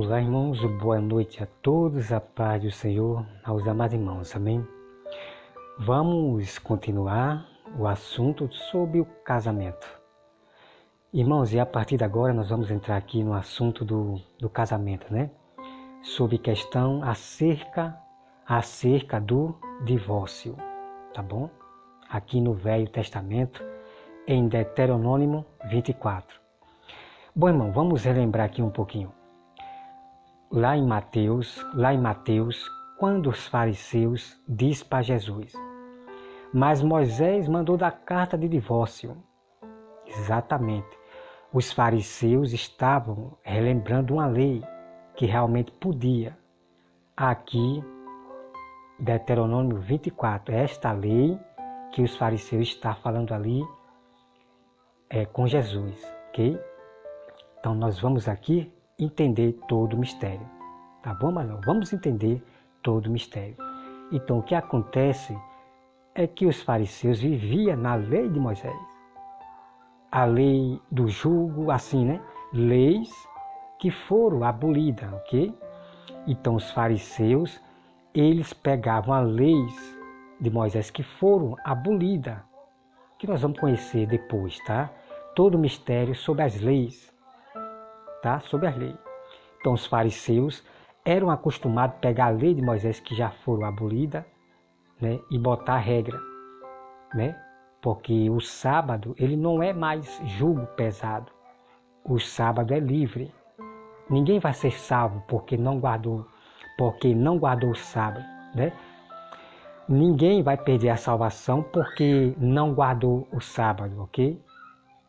Olá, irmãos, boa noite a todos, a paz do Senhor aos amados irmãos, amém? Vamos continuar o assunto sobre o casamento. Irmãos, e a partir de agora nós vamos entrar aqui no assunto do casamento, né? Sobre questão acerca do divórcio, tá bom? Aqui no Velho Testamento, em Deuteronômio 24. Bom, irmão, vamos relembrar aqui um pouquinho. Lá em Mateus, quando os fariseus diz para Jesus, mas Moisés mandou dar carta de divórcio. Exatamente. Os fariseus estavam relembrando uma lei que realmente podia. Aqui, Deuteronômio 24, esta lei que os fariseus estão falando ali com Jesus, ok? Então nós vamos aqui entender todo o mistério, tá bom, Manuel? Vamos entender todo o mistério. Então, o que acontece é que os fariseus viviam na lei de Moisés. A lei do jugo, assim, né? Leis que foram abolidas, ok? Então, os fariseus, eles pegavam as leis de Moisés que foram abolidas, que nós vamos conhecer depois, tá? Todo o mistério sobre as leis. Tá? Sobre as leis. Então os fariseus eram acostumados a pegar a lei de Moisés que já foram abolida, né, e botar a regra, né? Porque o sábado ele não é mais jugo pesado. O sábado é livre. Ninguém vai ser salvo porque não guardou o sábado, né? Ninguém vai perder a salvação porque não guardou o sábado, ok?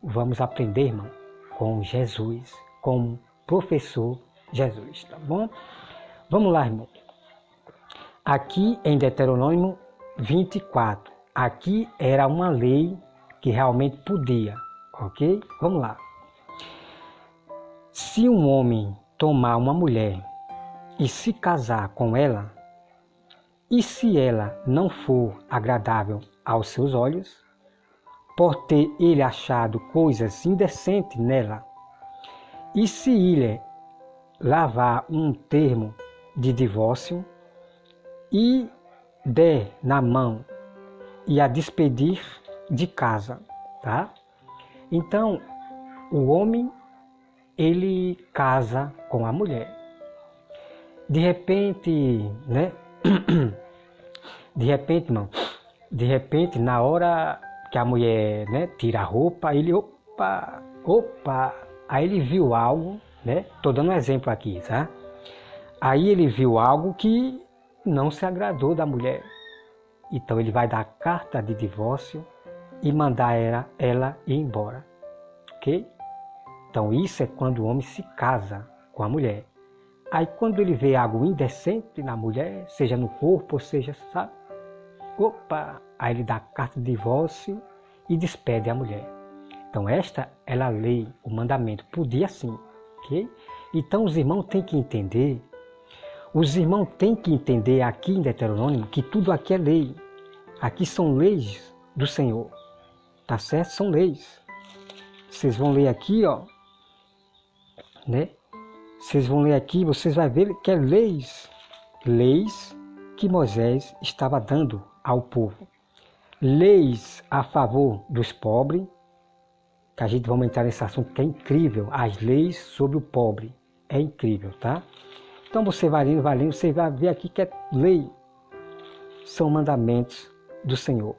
Vamos aprender, irmão, com Jesus. Como professor Jesus, tá bom? Vamos lá, irmão. Aqui em Deuteronômio 24, aqui era uma lei que realmente podia, ok? Vamos lá. Se um homem tomar uma mulher e se casar com ela, e se ela não for agradável aos seus olhos, por ter ele achado coisas indecentes nela, e se ele lavar um termo de divórcio e der na mão e a despedir de casa, tá? Então, o homem, ele casa com a mulher. De repente, né? De repente, na hora que a mulher, né, tira a roupa, ele, opa, aí ele viu algo, né? Estou dando um exemplo aqui, tá? Aí ele viu algo que não se agradou da mulher. Então ele vai dar carta de divórcio e mandar ela ir embora, ok? Então isso é quando o homem se casa com a mulher. Aí quando ele vê algo indecente na mulher, seja no corpo, ou seja, sabe? Opa! Aí ele dá carta de divórcio e despede a mulher. Então esta é a lei, o mandamento, podia sim, ok? Então os irmãos têm que entender, aqui em Deuteronômio que tudo aqui é lei. Aqui são leis do Senhor, tá certo? São leis. Vocês vão ler aqui, ó, né? Vocês vão ler aqui, vocês vão ver que é leis que Moisés estava dando ao povo. Leis a favor dos pobres, que a gente vai entrar nesse assunto que é incrível, as leis sobre o pobre, é incrível, tá? Então você vai lendo, você vai ver aqui que é lei, são mandamentos do Senhor,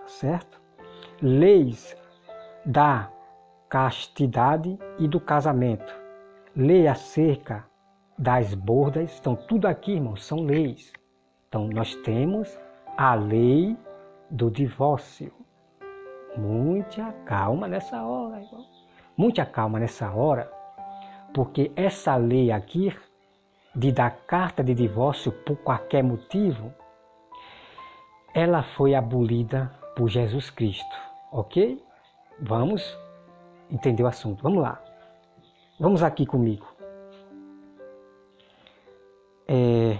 certo? Leis da castidade e do casamento, lei acerca das bordas, então tudo aqui, irmãos, são leis. Então nós temos a lei do divórcio. Muita calma nessa hora, irmão. Muita calma nessa hora, porque essa lei aqui de dar carta de divórcio por qualquer motivo, ela foi abolida por Jesus Cristo, ok? Vamos entender o assunto. Vamos lá. Vamos aqui comigo. E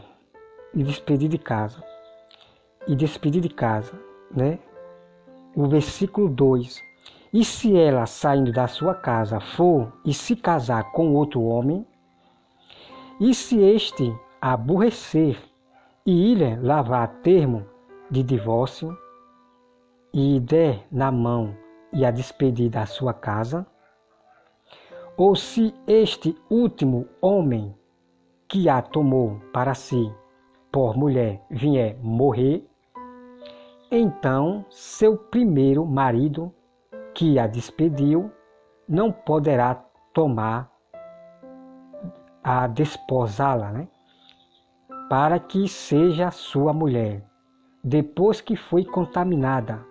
despedir de casa. Né? O versículo 2. E se ela, saindo da sua casa, for e se casar com outro homem, E se este aborrecer e ir lavar termo de divórcio e der na mão e a despedir da sua casa, ou se este último homem que a tomou para si por mulher vier morrer, então seu primeiro marido que a despediu não poderá tomar a desposá-la, né? Para que seja sua mulher, depois que foi contaminada,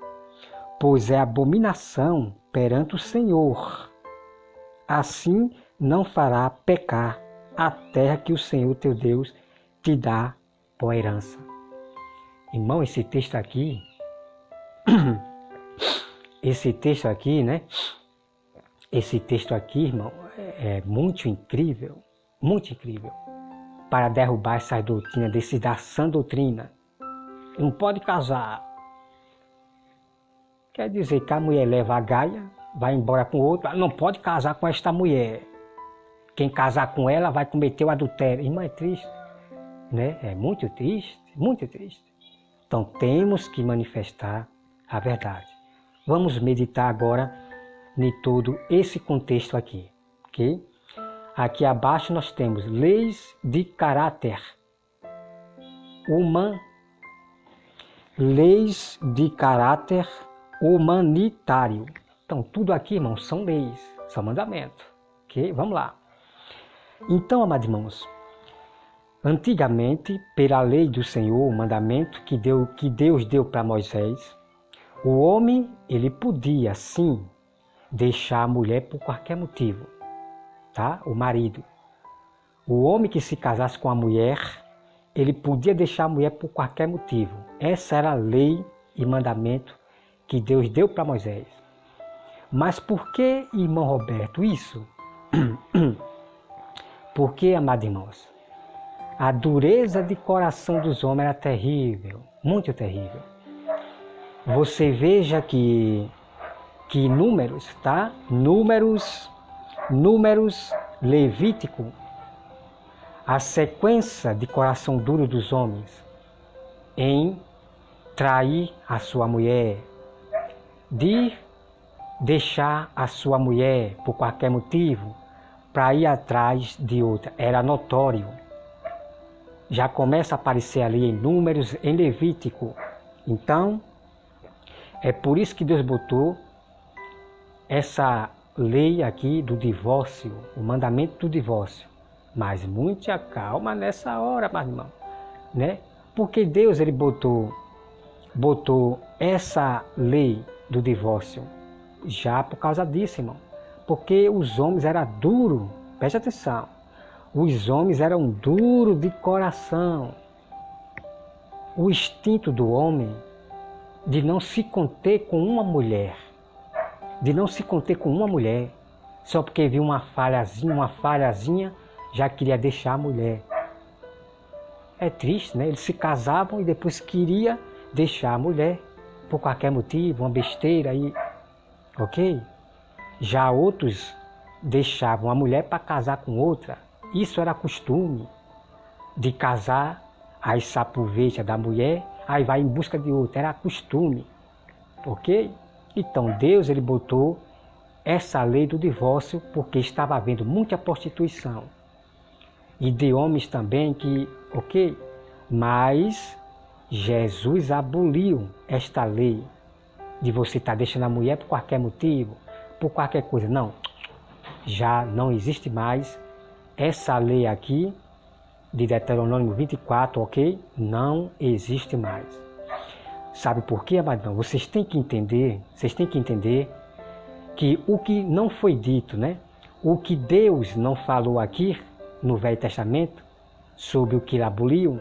pois é abominação perante o Senhor. Assim não fará pecar a terra que o Senhor teu Deus te dá por herança. Irmão, esse texto aqui, né? Esse texto aqui, irmão, é muito incrível, para derrubar essa doutrina, da sã doutrina. Não pode casar. Quer dizer que a mulher leva a gaia, vai embora com outro, não pode casar com esta mulher. Quem casar com ela vai cometer o adultério. Irmão, é triste, né? É muito triste, muito triste. Então temos que manifestar a verdade. Vamos meditar agora em todo esse contexto aqui, ok? Aqui abaixo nós temos leis de caráter humanitário. Então tudo aqui, irmãos, são leis, são mandamentos, ok? Vamos lá. Então, amados irmãos, antigamente, pela lei do Senhor, o mandamento que Deus deu para Moisés, o homem, ele podia, sim, deixar a mulher por qualquer motivo, tá? O marido. O homem que se casasse com a mulher, ele podia deixar a mulher por qualquer motivo. Essa era a lei e mandamento que Deus deu para Moisés. Mas por que, irmão Roberto, isso? Porque, amados irmãos, a dureza de coração dos homens era terrível, muito terrível. Você veja que Números, tá? Números, Levítico, a sequência de coração duro dos homens em trair a sua mulher, de deixar a sua mulher por qualquer motivo para ir atrás de outra, era notório. Já começa a aparecer ali em Números, em Levítico. Então, é por isso que Deus botou essa lei aqui do divórcio, o mandamento do divórcio. Mas muita calma nessa hora, meu irmão, né? Porque Deus ele botou essa lei do divórcio já por causa disso, irmão. Porque os homens eram duros, preste atenção, os homens eram duros de coração. O instinto do homem de não se conter com uma mulher, só porque viu uma falhazinha, já queria deixar a mulher. É triste, né? Eles se casavam e depois queria deixar a mulher por qualquer motivo, uma besteira aí, ok? Já outros deixavam a mulher para casar com outra. Isso era costume de casar, aí se aproveita da mulher, aí vai em busca de outra. Era costume, ok? Então Deus ele botou essa lei do divórcio porque estava havendo muita prostituição. E de homens também que, ok? Mas Jesus aboliu esta lei de você estar deixando a mulher por qualquer motivo, por qualquer coisa. Não, já não existe mais essa lei aqui de Deuteronômio 24, ok? Não existe mais. Sabe por quê, amadão? Vocês têm que entender que o que não foi dito, né? O que Deus não falou aqui no Velho Testamento, sobre o que ele aboliu,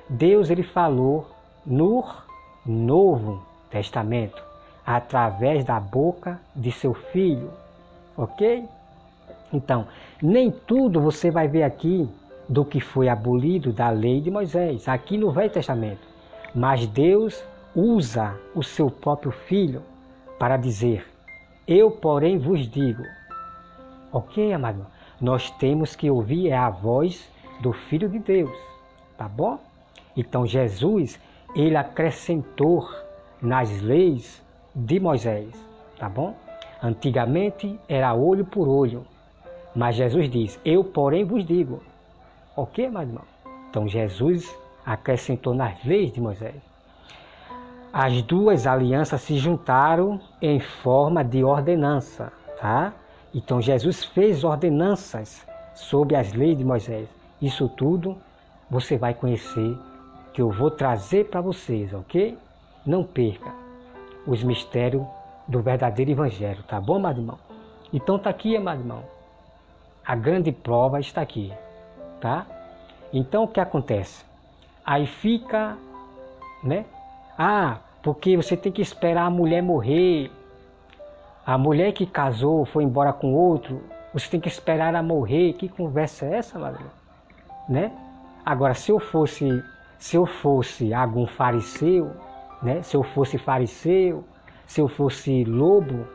Deus ele falou no Novo Testamento, através da boca de seu Filho, ok? Então, nem tudo você vai ver aqui do que foi abolido da lei de Moisés, aqui no Velho Testamento. Mas Deus usa o seu próprio Filho para dizer, eu porém vos digo, ok, amado? Nós temos que ouvir a voz do Filho de Deus, tá bom? Então Jesus, ele acrescentou nas leis de Moisés, tá bom? Antigamente era olho por olho, mas Jesus diz, eu porém vos digo. Ok, meu irmão? Então Jesus acrescentou nas leis de Moisés. As duas alianças se juntaram em forma de ordenança, tá? Então Jesus fez ordenanças sobre as leis de Moisés. Isso tudo você vai conhecer, que eu vou trazer para vocês, ok? Não perca os mistérios do verdadeiro evangelho, tá bom, meu irmão? Então tá aqui, meu irmão. A grande prova está aqui, tá? Então o que acontece? Aí fica, né? Porque você tem que esperar a mulher morrer. A mulher que casou foi embora com outro, você tem que esperar ela morrer. Que conversa é essa, Maria? Né? Agora, se eu fosse algum fariseu, né? Se eu fosse fariseu, se eu fosse lobo,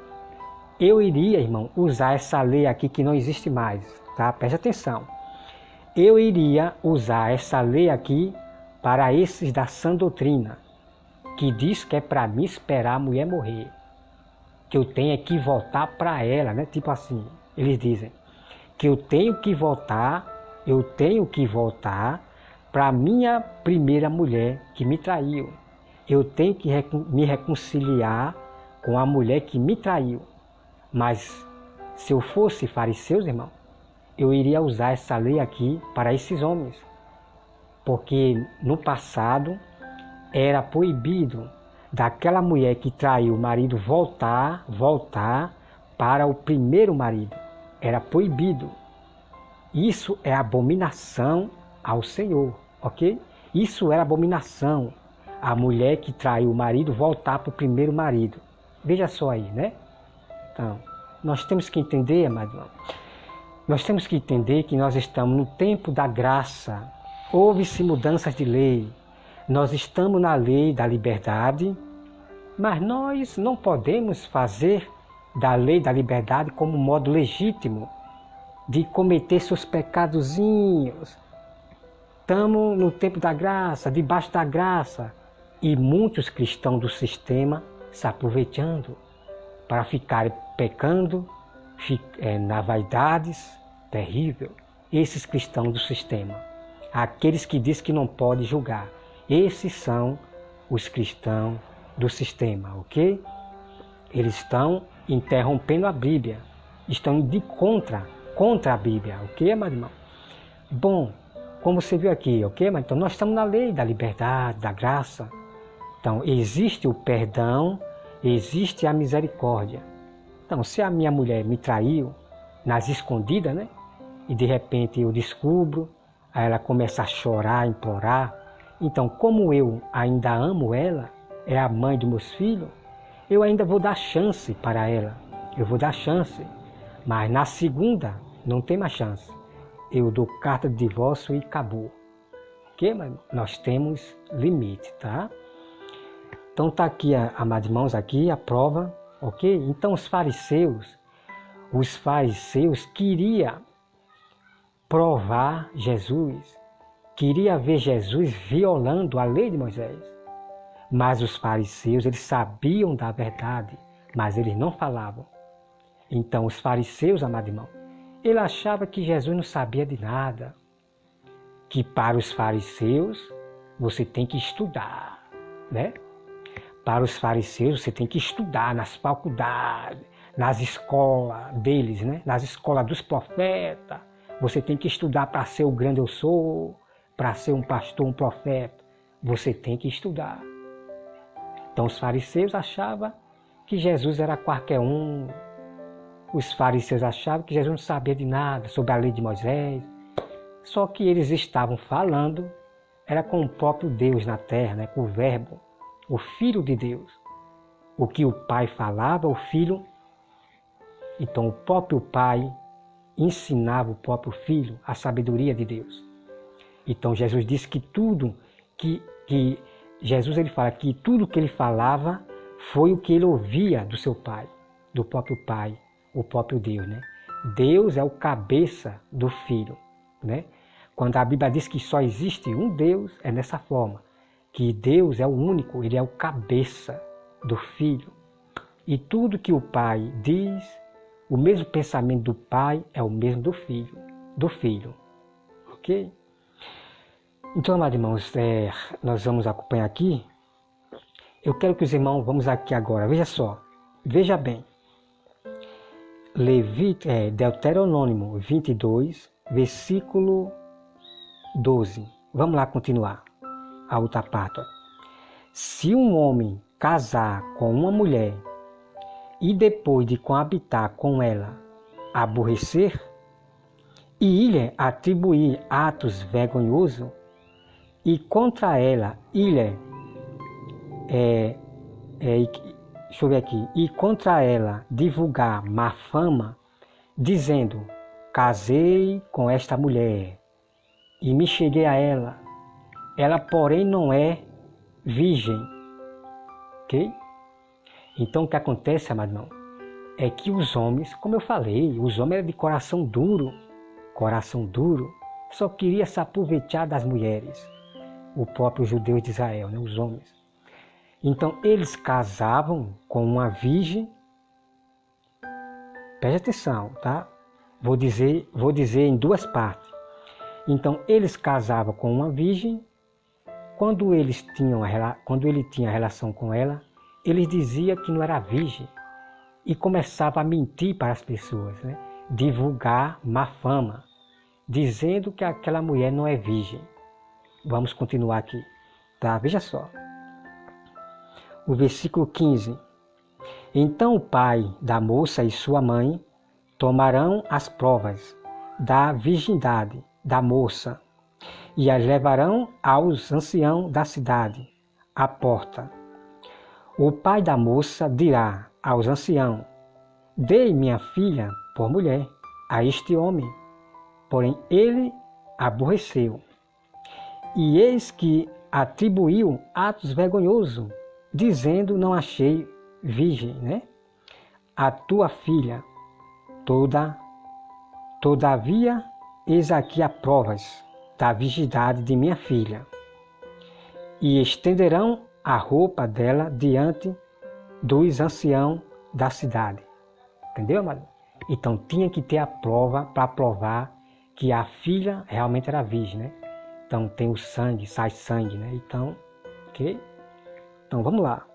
eu iria, irmão, usar essa lei aqui que não existe mais, tá? Preste atenção. Eu iria usar essa lei aqui para esses da sã doutrina, que diz que é para mim esperar a mulher morrer, que eu tenho que voltar para ela, né? Tipo assim, eles dizem que eu tenho que voltar para minha primeira mulher que me traiu. Eu tenho que me reconciliar com a mulher que me traiu. Mas se eu fosse fariseu, irmão, eu iria usar essa lei aqui para esses homens. Porque no passado era proibido daquela mulher que traiu o marido voltar para o primeiro marido. Era proibido. Isso é abominação ao Senhor, ok? Isso era abominação. A mulher que traiu o marido voltar para o primeiro marido. Veja só aí, né? Então, nós temos que entender, amado irmão, nós temos que entender que nós estamos no tempo da graça. Houve-se mudanças de lei. Nós estamos na lei da liberdade, mas nós não podemos fazer da lei da liberdade como modo legítimo de cometer seus pecadozinhos. Estamos no tempo da graça, debaixo da graça, e muitos cristãos do sistema se aproveitando para ficarem pecando na vaidades terrível. Esses cristãos do sistema, aqueles que dizem que não pode julgar, esses são os cristãos do sistema, ok? Eles estão interrompendo a Bíblia, estão de contra a Bíblia, ok, meu irmão? Bom, como você viu aqui, ok? Mas então nós estamos na lei da liberdade, da graça. Então existe o perdão, existe a misericórdia. Então, se a minha mulher me traiu nas escondidas, né? E de repente eu descubro, aí ela começa a chorar, a implorar. Então, como eu ainda amo ela, é a mãe dos meus filhos, eu ainda vou dar chance para ela. Eu vou dar chance. Mas na segunda, não tem mais chance. Eu dou carta de divórcio e acabou. Ok? Mas nós temos limite, tá? Então tá aqui, amados irmãos, aqui a prova, ok? Então os fariseus queriam provar Jesus, queria ver Jesus violando a lei de Moisés. Mas os fariseus, eles sabiam da verdade, mas eles não falavam. Então os fariseus, amado irmão, ele achava que Jesus não sabia de nada. Que para os fariseus você tem que estudar, né? Para os fariseus você tem que estudar nas faculdades, nas escolas deles, né? Nas escolas dos profetas. Você tem que estudar para ser o grande eu sou, para ser um pastor, um profeta. Você tem que estudar. Então os fariseus achavam que Jesus era qualquer um. Os fariseus achavam que Jesus não sabia de nada sobre a lei de Moisés. Só que eles estavam falando, era com o próprio Deus na terra, né? Com o Verbo, o Filho de Deus. O que o Pai falava, o Filho. Então o próprio Pai ensinava o próprio Filho a sabedoria de Deus. Então Jesus disse que tudo Jesus ele fala que tudo que ele falava foi o que ele ouvia do seu Pai, do próprio Pai, o próprio Deus, né? Deus é o cabeça do Filho, né? Quando a Bíblia diz que só existe um Deus, é dessa forma. Que Deus é o único, Ele é o cabeça do Filho. E tudo que o Pai diz, o mesmo pensamento do Pai é o mesmo do Filho. Ok? Então, amados irmãos, nós vamos acompanhar aqui. Eu quero que os irmãos, vamos aqui agora, veja só, veja bem. Deuteronômio 22, versículo 12. Vamos lá continuar a outra parte. Se um homem casar com uma mulher e depois de coabitar com ela aborrecer e lhe atribuir atos vergonhosos e contra ela e contra ela divulgar má fama, dizendo: casei com esta mulher e me cheguei a ela, ela porém não é virgem. Ok? Então o que acontece, amado irmão, é que os homens, como eu falei, os homens eram de coração duro, só queria se aproveitar das mulheres, o próprio judeu de Israel, né, os homens. Então eles casavam com uma virgem, preste atenção, tá? Vou dizer em duas partes. Então eles casavam com uma virgem, quando ele tinha relação com ela, eles diziam que não era virgem e começava a mentir para as pessoas, né? Divulgar má fama, dizendo que aquela mulher não é virgem. Vamos continuar aqui, tá? Veja só. O versículo 15. Então o pai da moça e sua mãe tomarão as provas da virgindade da moça e as levarão aos anciãos da cidade, à porta. O pai da moça dirá aos anciãos: dei minha filha por mulher a este homem, porém ele aborreceu. E eis que atribuiu atos vergonhosos, dizendo: não achei virgem, né? A tua filha. Todavia, eis aqui as provas da virgindade de minha filha. E estenderão a roupa dela diante dos anciãos da cidade. Entendeu, amado? Então tinha que ter a prova para provar que a filha realmente era virgem, né? Então tem o sangue, sai sangue, né? Então, ok? Então vamos lá.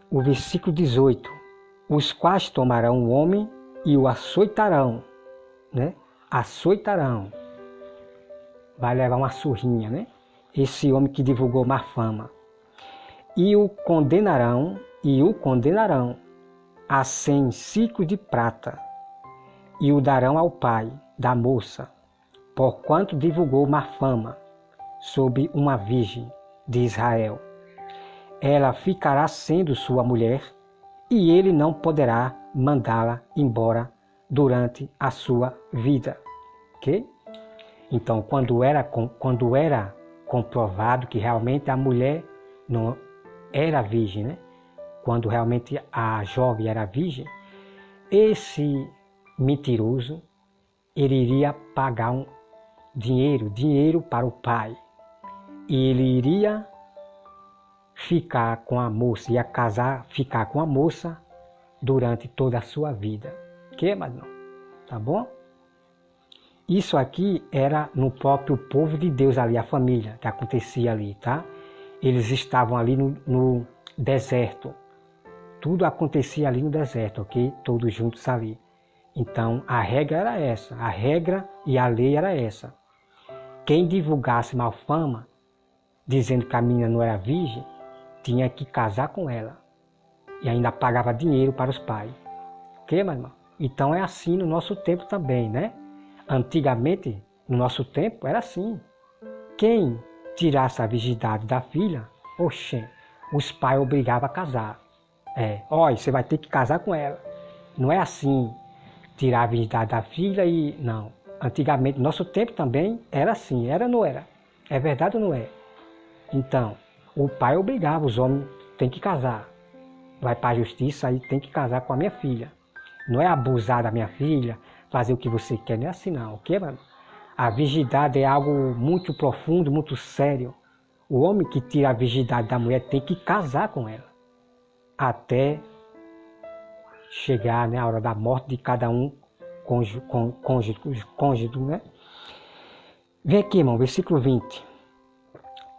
O versículo 18. Os quais tomarão o homem e o açoitarão, né? Açoitarão. Vai levar uma surrinha, né? Esse homem que divulgou má fama. E o condenarão a 100 ciclos de prata, e o darão ao pai da moça, porquanto divulgou má fama sobre uma virgem de Israel. Ela ficará sendo sua mulher, e ele não poderá mandá-la embora durante a sua vida. Ok? Então, quando era comprovado que realmente a mulher não era virgem, né? Quando realmente a jovem era virgem, esse mentiroso, ele iria pagar um dinheiro para o pai. E ele iria ficar com a moça, ficar com a moça durante toda a sua vida. Ok, mas não? Tá bom? Isso aqui era no próprio povo de Deus ali, a família que acontecia ali, tá? Eles estavam ali no deserto. Tudo acontecia ali no deserto, ok? Todos juntos ali. Então, a regra era essa. A regra e a lei era essa. Quem divulgasse mal fama, dizendo que a menina não era virgem, tinha que casar com ela. E ainda pagava dinheiro para os pais. Ok, meu irmão? Então, é assim no nosso tempo também, né? Antigamente, no nosso tempo, era assim. Quem tirasse a virgindade da filha, os pais obrigavam a casar. Olha, você vai ter que casar com ela. Não é assim, tirar a virgindade da filha e... Não. Antigamente, no nosso tempo também, era assim. Era ou não era? É verdade ou não é? Então, o pai obrigava os homens, tem que casar. Vai para a justiça e tem que casar com a minha filha. Não é abusar da minha filha, fazer o que você quer. Não é assim não, ok, mano? A virgindade é algo muito profundo, muito sério. O homem que tira a virgindade da mulher tem que casar com ela. Até chegar, né, a hora da morte de cada um cônjuge, né? Vem aqui, irmão, versículo 20.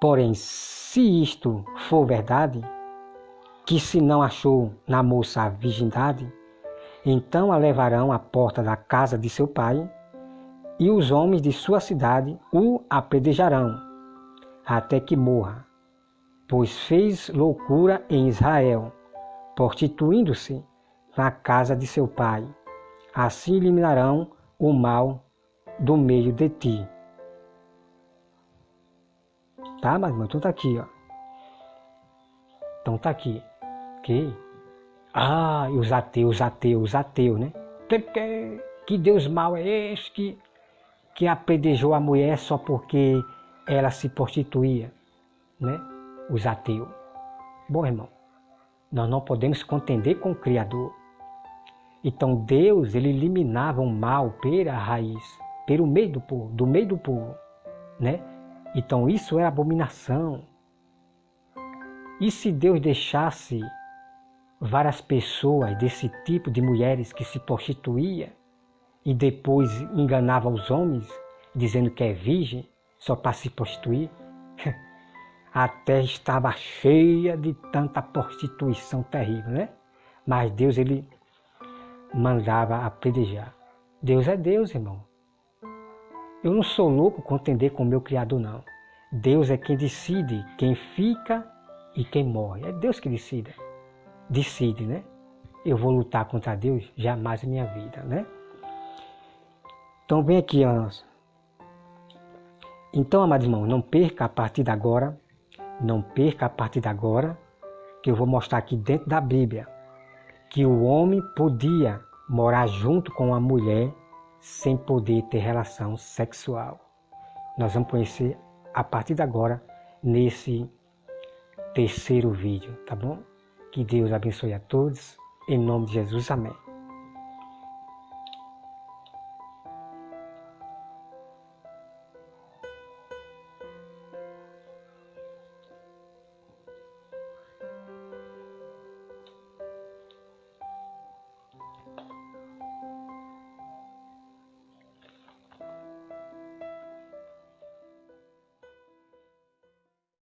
Porém, se isto for verdade, que se não achou na moça a virgindade, então a levarão à porta da casa de seu pai, e os homens de sua cidade o apedrejarão, até que morra, pois fez loucura em Israel, prostituindo-se na casa de seu pai. Assim eliminarão o mal do meio de ti. Tá, mas então tá aqui, ó. Então tá aqui, ok? Ah, e os ateus, né? Que Deus mau é esse que apedrejou a mulher só porque ela se prostituía, né? Os ateus. Bom, irmão, nós não podemos contender com o Criador. Então Deus, ele eliminava o mal pela raiz, pelo meio do povo, né? Então isso é abominação. E se Deus deixasse várias pessoas desse tipo de mulheres que se prostituía e depois enganava os homens, dizendo que é virgem, só para se prostituir? A terra estava cheia de tanta prostituição terrível, né? Mas Deus, ele mandava apedrejar. Deus é Deus, irmão. Eu não sou louco contender com o meu Criador, não. Deus é quem decide quem fica e quem morre. É Deus que decide, né? Eu vou lutar contra Deus? Jamais em minha vida, né? Então vem aqui, ó. Então, amado irmão, não perca a partir de agora, que eu vou mostrar aqui dentro da Bíblia, que o homem podia morar junto com a mulher sem poder ter relação sexual. Nós vamos conhecer a partir de agora nesse terceiro vídeo, tá bom? Que Deus abençoe a todos, em nome de Jesus, amém.